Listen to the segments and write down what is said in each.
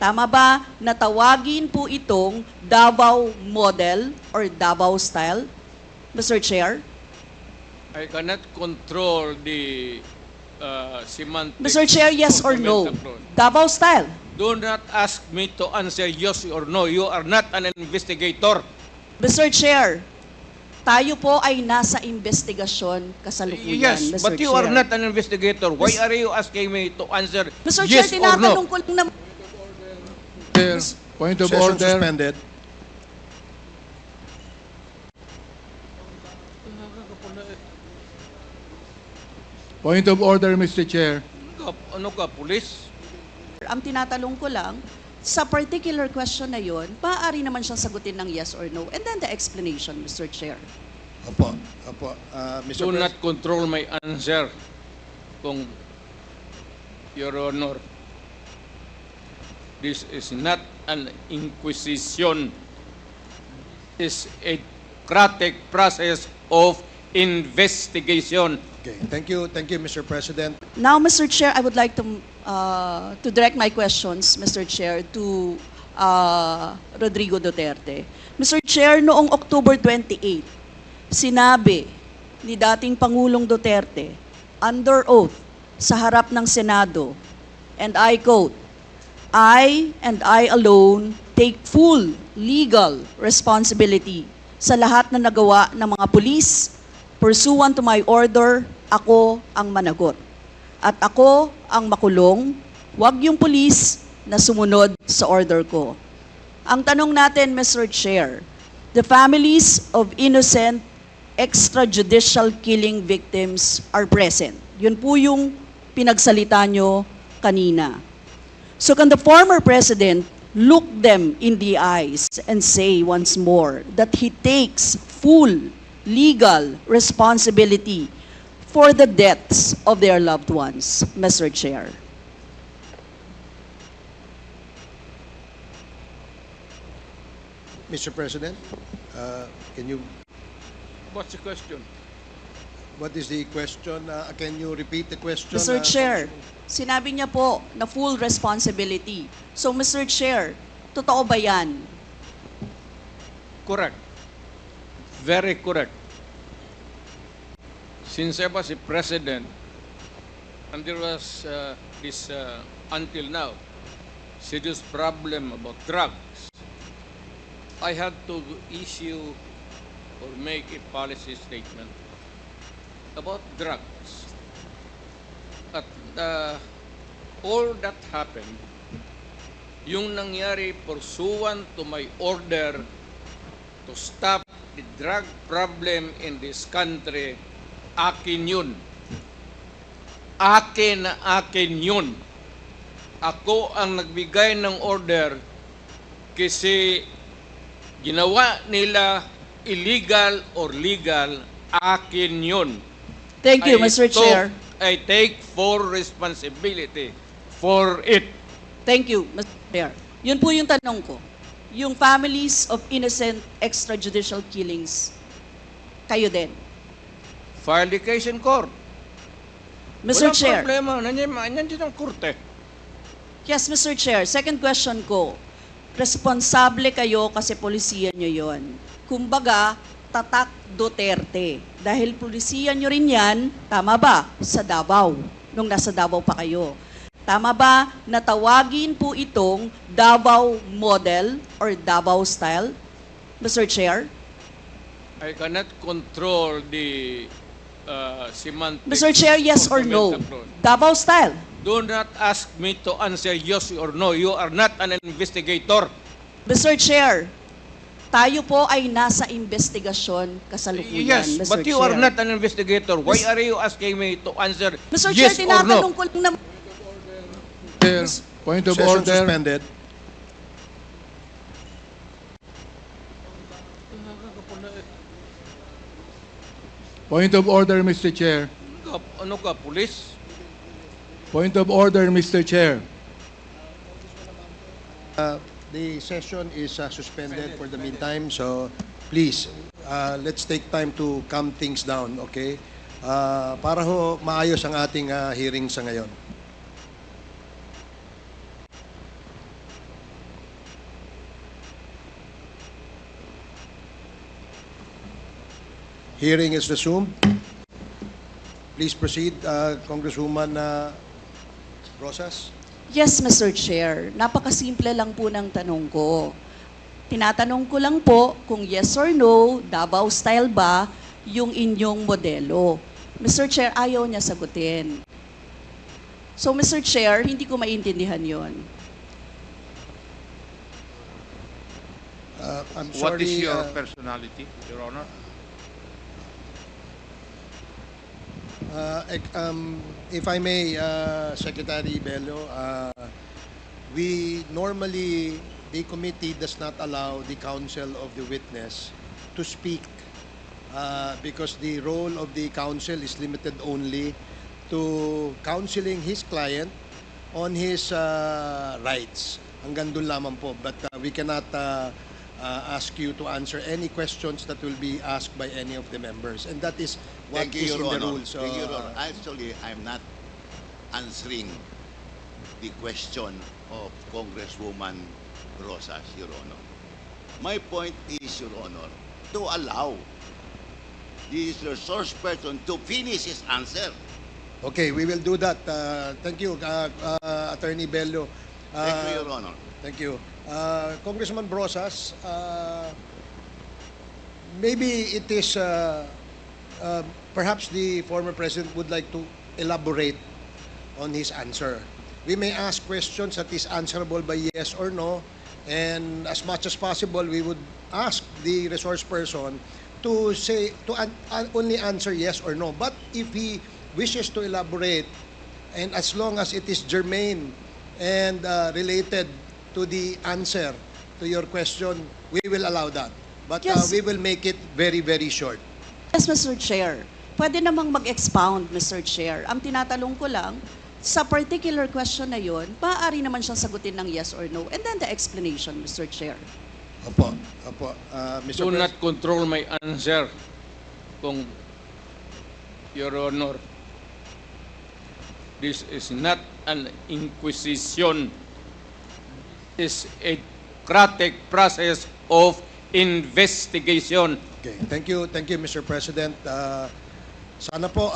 Tama ba na tawagin po itong Davao model or Davao style, Mr. Chair? I cannot control the semantics. Mr. Chair, yes of or the no? metaphor. Davao style. Do not ask me to answer yes or no. You are not an investigator. Mr. Chair, tayo po ay nasa investigasyon kasalukuyan, Yes, Mr. but you Chair. are not an investigator. Why are you asking me to answer Mr. yes Chair, or tinatanong no? ko lang naman. Chair, point of Session order. suspended. Point of order, Mr. Chair. Ano ka, police? Ang tinatanong ko lang, sa particular question na yon, maaari naman siyang sagutin ng yes or no. And then the explanation, Mr. Chair. Opo, opo. Mr. Do Pres- not control my answer, kung Your Honor. This is not an inquisition. This is a democratic process of investigation. Okay, thank you, Mr. President. Now, Mr. Chair, I would like to direct my questions, Mr. Chair, to Rodrigo Duterte. Mr. Chair, noong October 28, sinabi ni dating Pangulong Duterte, under oath, sa harap ng Senado, and I quote, I and I alone take full legal responsibility sa lahat na nagawa ng mga pulis. Pursuant to my order, ako ang managot. At ako ang makulong, wag yung pulis na sumunod sa order ko. Ang tanong natin, Mr. Chair, the families of innocent extrajudicial killing victims are present. Yun po yung pinagsalita nyo kanina. So can the former president look them in the eyes and say once more that he takes full legal responsibility for the deaths of their loved ones, Mr. Chair? Mr. President, can you, What's the question? what is the question? Can you repeat the question? Mr. Chair, sinabi niya po na full responsibility. So, Mr. Chair, totoo ba yan? Correct. Very correct. Since I was a president, and there was this, until now, serious problem about drugs, I had to issue or make a policy statement about drugs. At all that happened, yung nangyari pursuant to my order to stop the drug problem in this country, akin yun. Akin na akin yun. Ako ang nagbigay ng order kasi ginawa nila illegal or legal, akin yun. Thank you, Mr. Chair. I take full responsibility for it. Thank you, Mr. Chair. Yun po yung tanong ko. Yung families of innocent extrajudicial killings, kayo din. File the case in court. Mr. Walang Chair. problema. Nandiyan ang korte. Yes, Mr. Chair. Second question ko. Responsable kayo kasi polisiya nyo yon. Kumbaga, tatak Duterte. Dahil polisiya nyo rin yan, tama ba? Sa Davao, nung nasa Davao pa kayo. Tama ba na tawagin po itong Davao model or Davao style, Mr. Chair? I cannot control the semantics. Mr. Chair, yes of or the no? metaphor. Davao style. Do not ask me to answer yes or no. You are not an investigator. Mr. Chair, tayo po ay nasa investigasyon kasalukuyan, Yes, Mr. but you Chair. are not an investigator. Why are you asking me to answer Mr. yes Chair, or tinatanong no? ko lang naman. Chair, point of Session order. suspended. Point of order, Mr. Chair. Ano ka, police? Point of order, Mr. Chair. The session is suspended for the meantime, so please, let's take time to calm things down, okay? Para ho maayos ang ating hearing sa ngayon. Hearing is resumed. Please proceed, Congresswoman Rosas. Yes, Mr. Chair. Napakasimple lang po ng tanong ko. Tinatanong ko lang po kung yes or no, Davao style ba yung inyong modelo. Mr. Chair, ayaw niya sagutin. So, Mr. Chair, hindi ko maintindihan yon. I'm What sorry. is your personality, Your Honor? If I may, Secretary Bello, we normally, the committee does not allow the counsel of the witness to speak because the role of the counsel is limited only to counseling his client on his rights. Hanggang doon lamang po. But we cannot ask you to answer any questions that will be asked by any of the members. And that is what Thank you, is Your in the Honor. rules. Thank you, Your Honor. Actually, I'm not answering the question of Congresswoman Rosas, Your Honor. My point is, Your Honor, to allow the resource person to finish his answer. Okay, we will do that. Thank you, Attorney Bello. Thank you, Your Honor. Thank you. Congressman Brosas, maybe it is perhaps the former president would like to elaborate on his answer. We may ask questions that is answerable by yes or no, and as much as possible, we would ask the resource person to say only answer yes or no. But if he wishes to elaborate, and as long as it is germane and related to the answer to your question, we will allow that. But Yes. we will make it very, very short. Yes, Mr. Chair. Pwede namang mag-expound, Mr. Chair. Ang tinatanong ko lang, sa particular question na yon, maaari naman siyang sagutin ng yes or no. And then the explanation, Mr. Chair. Opo, opo. Mr. Do not control my answer, kung Your Honor. This is not an inquisition. This is a democratic process of investigation. Okay, thank you, Mr. President. Sana po,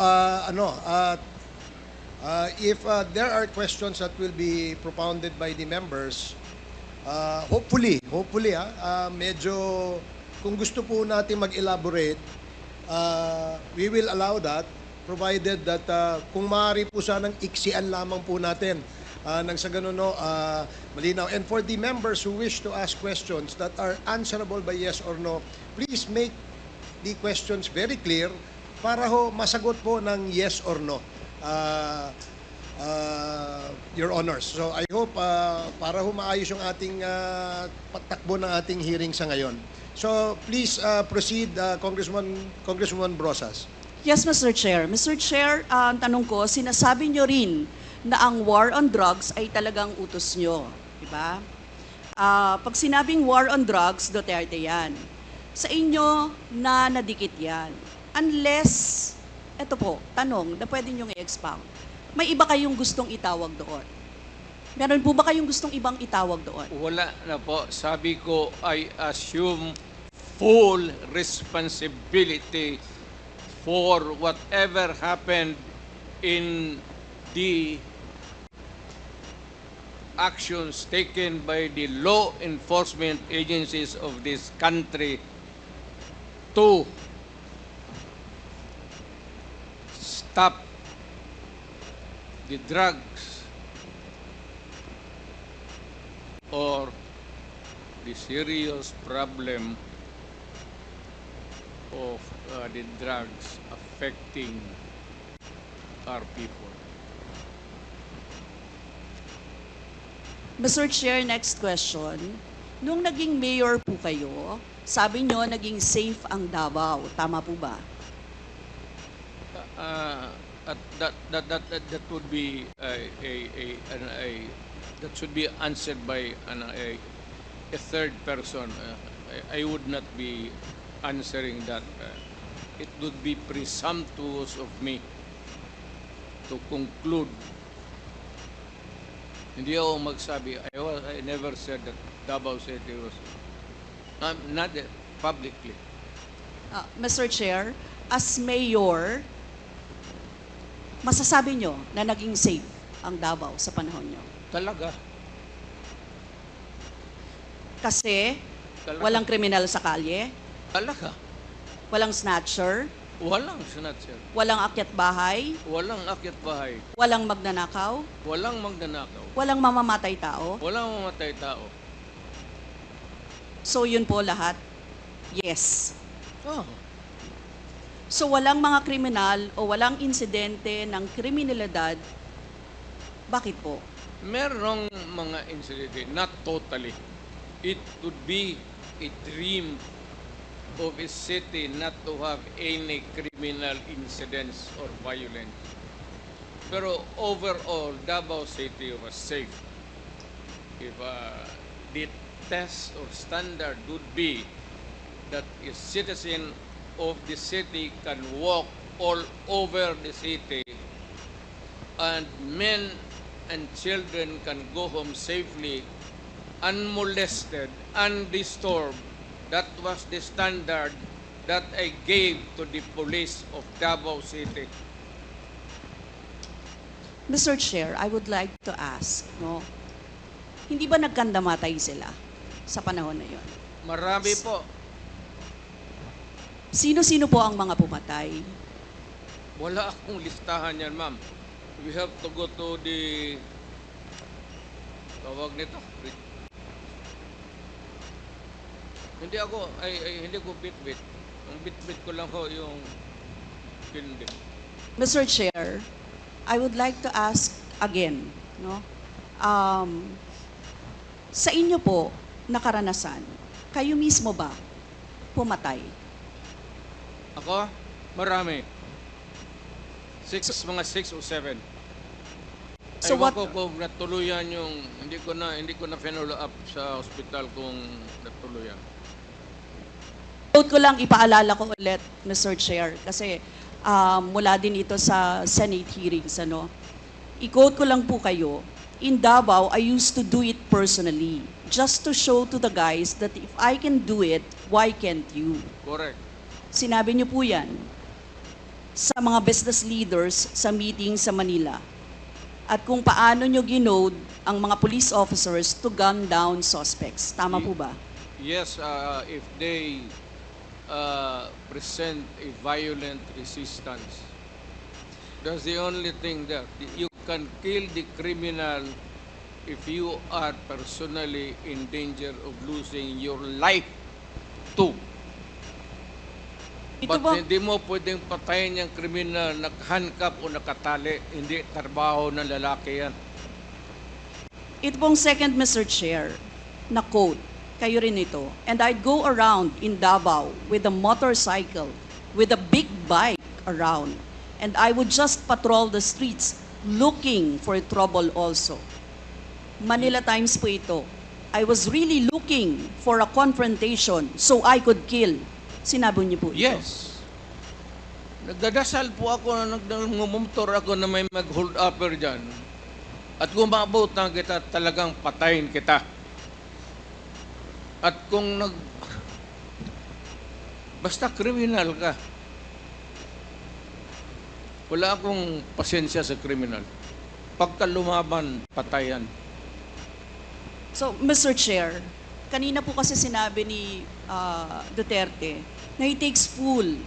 if there are questions that will be propounded by the members, hopefully, medyo, kung gusto po natin mag-elaborate, we will allow that, provided that kung maaari po sanang iksian lamang po natin nang sa ganun, malinaw. And for the members who wish to ask questions that are answerable by yes or no, please make the questions very clear para ho masagot po ng yes or no, Your Honors. So I hope para ho maayos yung ating patakbo ng ating hearing sa ngayon. So please proceed, Congresswoman Brosas. Yes, Mr. Chair. Mr. Chair, ang tanong ko, sinasabi nyo rin na ang war on drugs ay talagang utos nyo. Diba? Pag sinabing war on drugs, Duterte yan. Sa inyo na nadikit yan. Unless, eto po, tanong na pwede nyo i-expound. May iba kayong gustong itawag doon? Meron po ba kayong gustong ibang itawag doon? Wala na po. Sabi ko, I assume full responsibility for whatever happened in the actions taken by the law enforcement agencies of this country to stop the drugs or the serious problem of the drugs affecting our people. Mr. Chair, next question. Nung naging mayor po kayo, sabi nyo naging safe ang Davao. Tama po ba? That would be that should be answered by a third person. I would not be answering that. It would be presumptuous of me to conclude. Hindi ako magsabi. I never said that Davao City was not publicly. Mr. Chair, as mayor, masasabi nyo na naging safe ang Davao sa panahon nyo? Talaga. Kasi Talaga. walang kriminal sa kalye, Talaga. walang snatcher, Walang snatcher. walang akyat bahay, Walang akyat bahay. walang magnanakaw, Walang magnanakaw. walang mamamatay tao. Walang mamatay tao. So yun po lahat, yes. Oh. So walang mga kriminal o walang insidente ng kriminalidad, bakit po? Merong mga incident, not totally. It would be a dream of a city not to have any criminal incidents or violence. Pero overall, Davao City was safe. If the test or standard would be that a citizen of the city can walk all over the city and men and children can go home safely, unmolested, undisturbed. That was the standard that I gave to the police of Davao City. Mr. Chair, I would like to ask, no, hindi ba nagkandamatay sila sa panahon na yon? Marami po. Sino-sino po ang mga pumatay? Wala akong listahan yan, ma'am. We have to go to the tawag nito. Hindi ko bit-bit. Ang bit-bit ko lang ho yung hindi. Mr. Chair, I would like to ask again, no? Sa inyo po na karanasan, kayo mismo ba pumatay? Ako? Marami. Mga 6 o 7. So Ewan what- ko kung natuluyan yung hindi ko na follow up sa ospital kung natuluyan. Quote ko lang, ipaalala ko ulit, Mr. Chair, kasi mula din ito sa Senate hearings, ano? I-quote ko lang po kayo, in Davao, I used to do it personally, just to show to the guys that if I can do it, why can't you? Correct. Sinabi niyo po yan sa mga business leaders sa meeting sa Manila. At kung paano niyo ginode ang mga police officers to gun down suspects. Tama po ba? Yes, if they present a violent resistance. That's the only thing there. You can kill the criminal if you are personally in danger of losing your life too. Ito But ba, hindi mo pwedeng patayin yung kriminal nakahandcuff o nakatali. Hindi trabaho ng lalaki yan. ito pong second, Mr. Chair, na quote, kayo rin ito. And I'd go around in Davao with a motorcycle, with a big bike around. And I would just patrol the streets looking for trouble also. Manila Times po ito. I was really looking for a confrontation so I could kill. Sinabi niyo po ito. Yes. Nagdadasal po ako na nagmumotor ako na may mag-hold upper dyan. At kung maabot na kita, talagang patayin kita. At kung basta kriminal ka, wala akong pasensya sa kriminal. Pagka lumaban, patayan. So, Mr. Chair, kanina po kasi sinabi ni Duterte na he takes full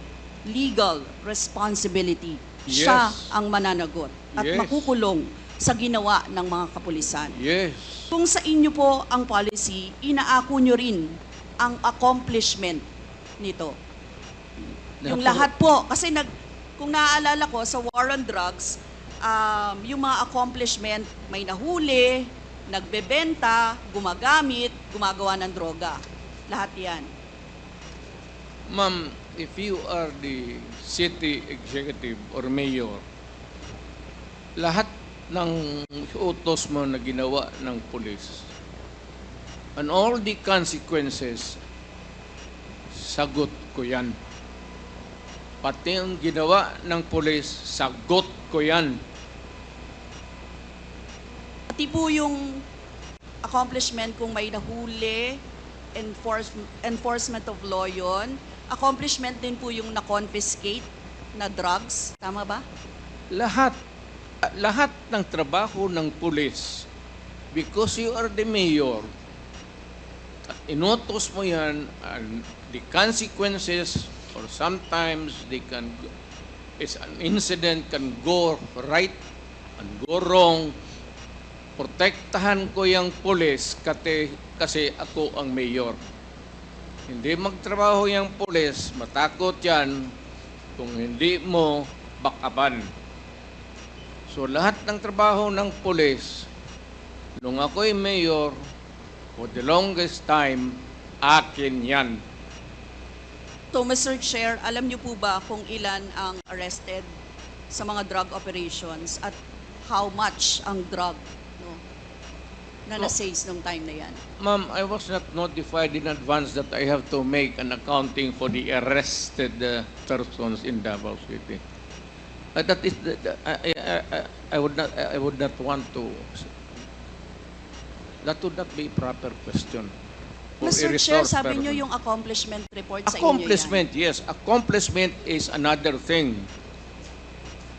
legal responsibility. Yes. Siya ang mananagot at Yes. makukulong sa ginawa ng mga kapulisan. Yes. Kung sa inyo po ang policy, inaako nyo rin ang accomplishment nito. Yung lahat po, kasi kung naaalala ko sa war on drugs, yung mga accomplishment, may nahuli, nagbebenta, gumagamit, gumagawa ng droga. Lahat yan. Ma'am, if you are the city executive or mayor, lahat ng utos mo na ginawa ng police and all the consequences, sagot ko yan. Pati ang ginawa ng police, sagot ko yan. Pati po yung accomplishment kung may nahuli, enforcement of law yun, accomplishment din po yung na-confiscate na drugs. Tama ba? Lahat ng trabaho ng pulis, because you are the mayor, inutos mo yan, and the consequences, or sometimes is an incident can go right and go wrong. Protektahan ko yung pulis kasi ako ang mayor. Hindi magtrabaho yung pulis, matakot yan kung hindi mo bakapan. So lahat ng trabaho ng pulis, nung ako'y mayor, for the longest time, akin yan. So, Mr. Chair, alam niyo po ba kung ilan ang arrested sa mga drug operations at how much ang drug na na-seize nung time na yan? Ma'am, I was not notified in advance that I have to make an accounting for the arrested persons in Davao City. That is, I would not want to. That would not be a proper question. For a Mr. Chair, resource sabi person. niyo yung accomplishment report sa inyo yan. Accomplishment, yes. Accomplishment is another thing.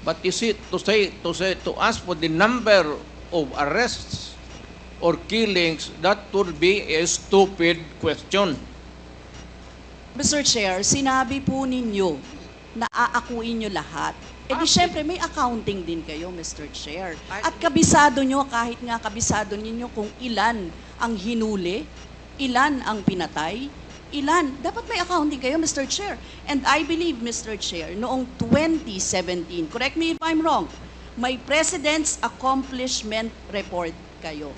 But you see, to ask for the number of arrests or killings, that would be a stupid question. Mr. Chair, sinabi po ninyo na aakuin nyo lahat. Eh di syempre may accounting din kayo, Mr. Chair. At kabisado nyo, kahit nga kabisado ninyo kung ilan ang hinuli, ilan ang pinatay, ilan. Dapat may accounting kayo, Mr. Chair. And I believe, Mr. Chair, noong 2017, correct me if I'm wrong, may President's Accomplishment Report kayo,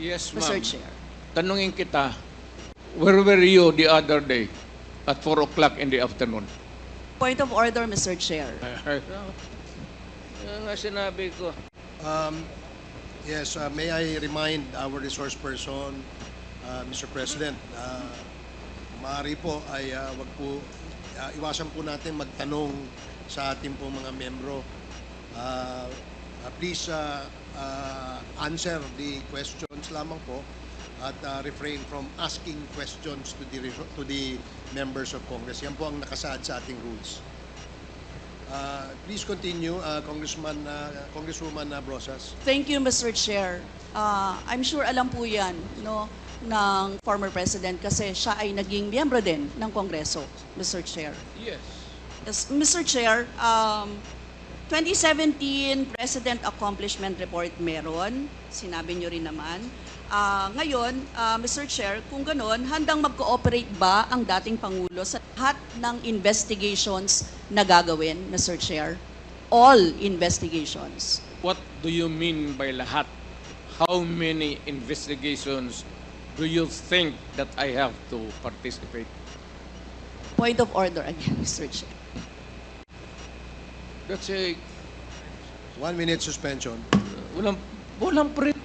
Yes, Mr. ma'am. Chair. Tanungin kita, where were you the other day at 4 o'clock in the afternoon? Point of order, Mr. Chair. Yan nga sinabi ko. Yes, may I remind our resource person, Mr. President, maaari po ay wag po, iwasan po natin magtanong sa ating po mga membro. Please answer the questions lamang po at refrain from asking questions to the members of Congress. Yan po ang nakasaad sa ating rules. Please continue, Congresswoman Brosas. Thank you, Mr. Chair. I'm sure alam po yan no, ng former President kasi siya ay naging miyembro din ng Kongreso, Mr. Chair. Yes. Yes, Mr. Chair, 2017 President Accomplishment Report meron, sinabi nyo rin naman. Ngayon, Mr. Chair, kung gano'n, handang mag-cooperate ba ang dating Pangulo sa lahat ng investigations na gagawin, Mr. Chair? All investigations. What do you mean by lahat? How many investigations do you think that I have to participate? Point of order again, Mr. Chair. That's a 1 minute suspension. walang pre.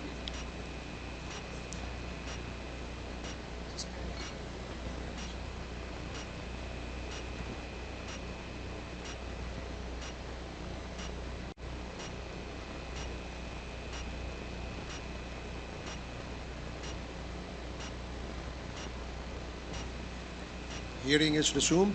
Hearing is resumed.